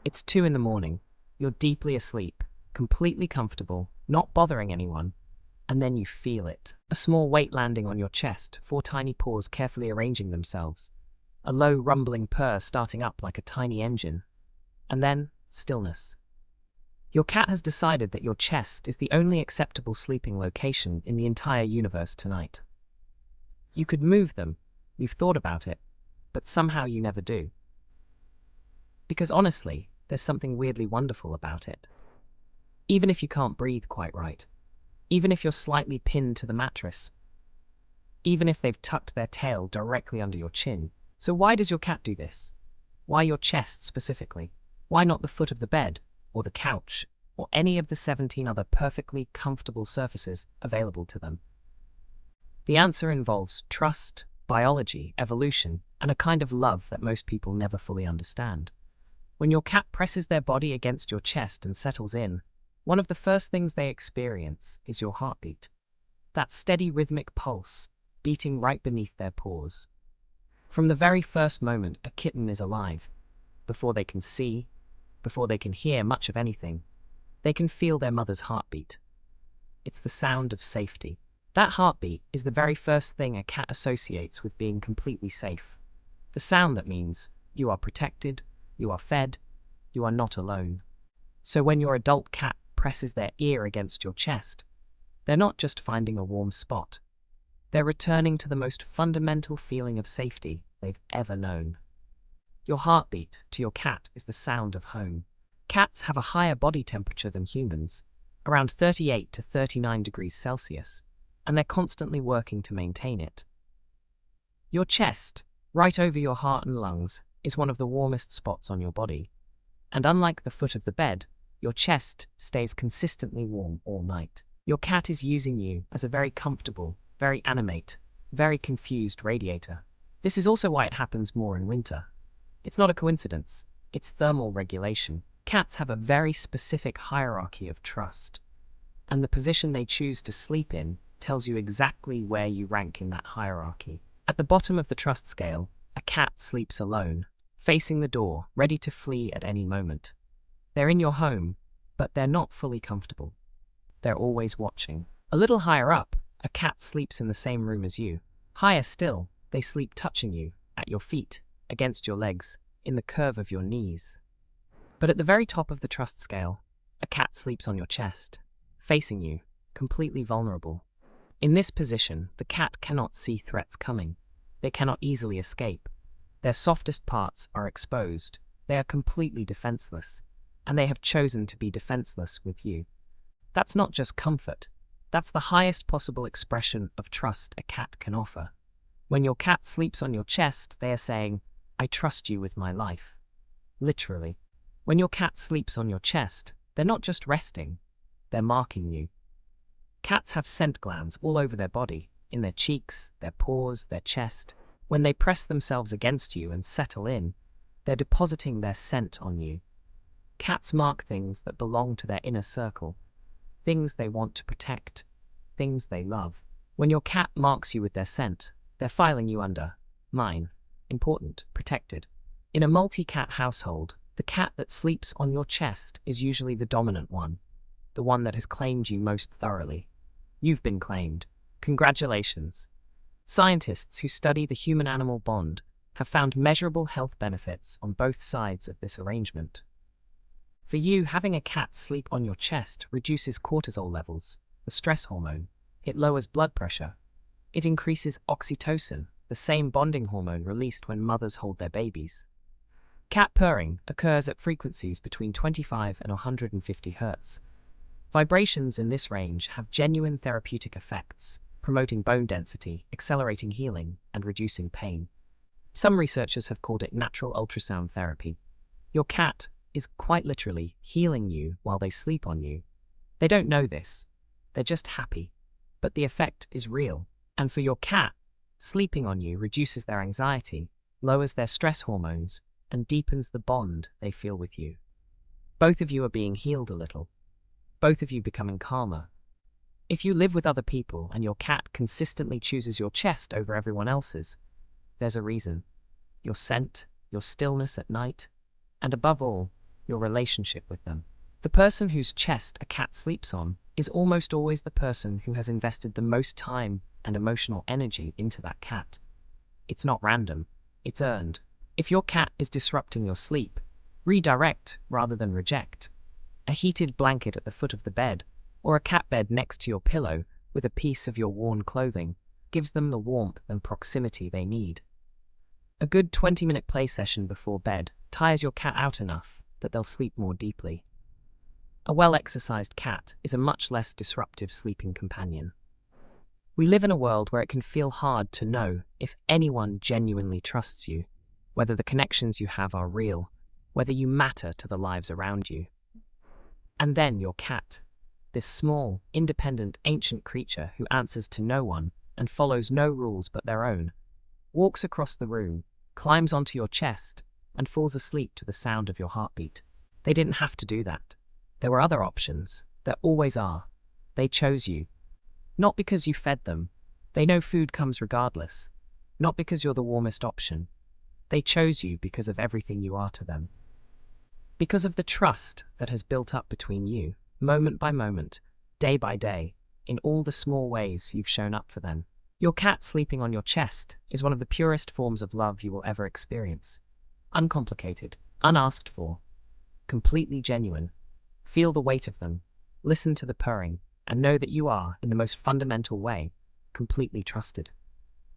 It's 2 in the morning. You're deeply asleep, completely comfortable, not bothering anyone. And then you feel it. A small weight landing on your chest, 4 tiny paws carefully arranging themselves. A low rumbling purr starting up like a tiny engine. And then, stillness. Your cat has decided that your chest is the only acceptable sleeping location in the entire universe tonight. You could move them, you've thought about it, but somehow you never do. Because honestly, there's something weirdly wonderful about it. Even if you can't breathe quite right, even if you're slightly pinned to the mattress, even if they've tucked their tail directly under your chin. So why does your cat do this? Why your chest specifically? Why not the foot of the bed, or the couch, or any of the 17 other perfectly comfortable surfaces available to them? The answer involves trust, biology, evolution, and a kind of love that most people never fully understand. When your cat presses their body against your chest and settles in, one of the first things they experience is your heartbeat. That steady rhythmic pulse, beating right beneath their paws. From the very first moment a kitten is alive, before they can see, before they can hear much of anything, they can feel their mother's heartbeat. It's the sound of safety. That heartbeat is the very first thing a cat associates with being completely safe. The sound that means you are protected, you are fed, you are not alone. So when your adult cat presses their ear against your chest, they're not just finding a warm spot. They're returning to the most fundamental feeling of safety they've ever known. Your heartbeat to your cat is the sound of home. Cats have a higher body temperature than humans, around 38 to 39 degrees Celsius, and they're constantly working to maintain it. Your chest, right over your heart and lungs, is one of the warmest spots on your body. And unlike the foot of the bed, your chest stays consistently warm all night. Your cat is using you as a very comfortable, very animate, very confused radiator. This is also why it happens more in winter. It's not a coincidence. It's thermal regulation. Cats have a very specific hierarchy of trust, and the position they choose to sleep in tells you exactly where you rank in that hierarchy. At the bottom of the trust scale, a cat sleeps alone, facing the door, ready to flee at any moment. They're in your home, but they're not fully comfortable. They're always watching. A little higher up, a cat sleeps in the same room as you. Higher still, they sleep touching you, at your feet, against your legs, in the curve of your knees. But at the very top of the trust scale, a cat sleeps on your chest, facing you, completely vulnerable. In this position, the cat cannot see threats coming. They cannot easily escape. Their softest parts are exposed. They are completely defenseless, and they have chosen to be defenseless with you. That's not just comfort. That's the highest possible expression of trust a cat can offer. When your cat sleeps on your chest, they are saying, "I trust you with my life." Literally. When your cat sleeps on your chest, they're not just resting, they're marking you. Cats have scent glands all over their body, in their cheeks, their paws, their chest. When they press themselves against you and settle in, they're depositing their scent on you. Cats mark things that belong to their inner circle, things they want to protect, things they love. When your cat marks you with their scent, they're filing you under mine, important, protected. In a multi-cat household, the cat that sleeps on your chest is usually the dominant one, the one that has claimed you most thoroughly. You've been claimed. Congratulations. Scientists who study the human-animal bond have found measurable health benefits on both sides of this arrangement. For you, having a cat sleep on your chest reduces cortisol levels, the stress hormone. It lowers blood pressure. It increases oxytocin, the same bonding hormone released when mothers hold their babies. Cat purring occurs at frequencies between 25 and 150 Hz. Vibrations in this range have genuine therapeutic effects, promoting bone density, accelerating healing, and reducing pain. Some researchers have called it natural ultrasound therapy. Your cat is quite literally healing you while they sleep on you. They don't know this. They're just happy. But the effect is real. And for your cat, sleeping on you reduces their anxiety, lowers their stress hormones, and deepens the bond they feel with you. Both of you are being healed a little. Both of you becoming calmer. If you live with other people and your cat consistently chooses your chest over everyone else's, there's a reason. Your scent, your stillness at night, and above all, your relationship with them. The person whose chest a cat sleeps on is almost always the person who has invested the most time and emotional energy into that cat. It's not random, it's earned. If your cat is disrupting your sleep, redirect rather than reject. A heated blanket at the foot of the bed, or a cat bed next to your pillow with a piece of your worn clothing, gives them the warmth and proximity they need. A good 20-minute play session before bed tires your cat out enough that they'll sleep more deeply. A well-exercised cat is a much less disruptive sleeping companion. We live in a world where it can feel hard to know if anyone genuinely trusts you, whether the connections you have are real, whether you matter to the lives around you. And then your cat, this small, independent, ancient creature who answers to no one and follows no rules but their own, walks across the room, climbs onto your chest, and falls asleep to the sound of your heartbeat. They didn't have to do that. There were other options. There always are. They chose you. Not because you fed them. They know food comes regardless. Not because you're the warmest option. They chose you because of everything you are to them. Because of the trust that has built up between you, moment by moment, day by day, in all the small ways you've shown up for them. Your cat sleeping on your chest is one of the purest forms of love you will ever experience. Uncomplicated, unasked for, completely genuine. Feel the weight of them, listen to the purring, and know that you are, in the most fundamental way, completely trusted.